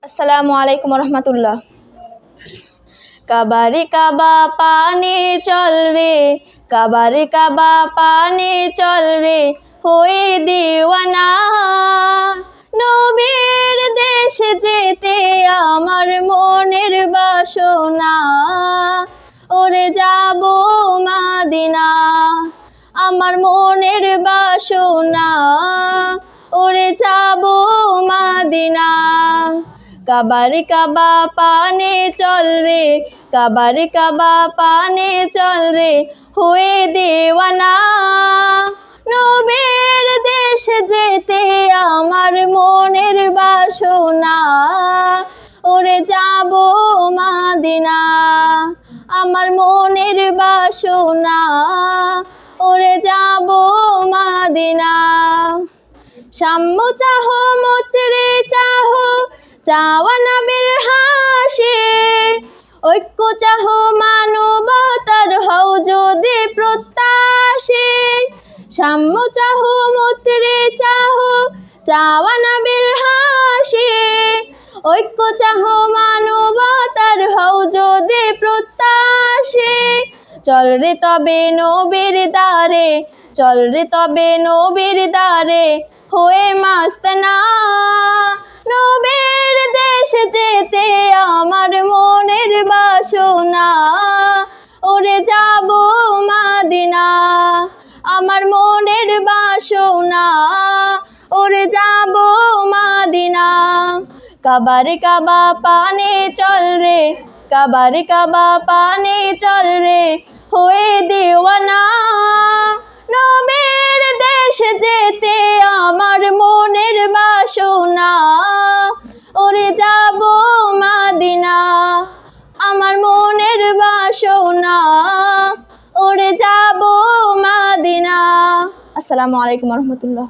আসসালামু আলাইকুম রহমতুল্লাহ। কাবারে কাবা পানে চল রে, কাবারে কাবা পানে চল রে, হয়ে দিওয়ানা। নবীর দেশে যেতে আমার মনের বাসনা, ওরে যাব মাদিনা। আমার মনের বাসনা, ওরে যাব মাদিনা। কাবারে কাবা পানে চল রে, কাবারে কাবা পানে চল রে, হয়ে দেওয়ানা। নবীর দেশে যেতে আমার মনের বাসনা, ওরে যাব মাদিনা। আমার মনের বাসনা, ওরে যাব মাদিনা। সাম্য চাহো মৈত্রী চাহো, চাওয়া নবীর হাসি, ঐক্য চাহো মানবতার হও যদি প্রত্যাশী। সাম্য চাহো মৈত্রী চাহো, চাওয়া নবীর হাসি, ঐক্য চাহো মানবতার হও যদি প্রত্যাশী। চল রে তবে নবীর দ্বারে, চল রে তবে নবীর দ্বারে, হয়ে মাস্তানা। নবীর দেশে যেতে আমার মনের বাসনা, ওরে যাব মাদিনা। আমার মনের বাসনা, ওরে যাব মাদিনা। কাবারে কাবা পানে চল রে, কাবারে কাবা পানে চল রে, হয়ে দেওয়ানা। নবীর দেশে যেতে আমার মনের বাসনা, ওরে যাব মাদিনা। আমার মনের বাসনা, ওরে যাব মাদিনা। আসসালামু আলাইকুম রহমতুল্লাহ।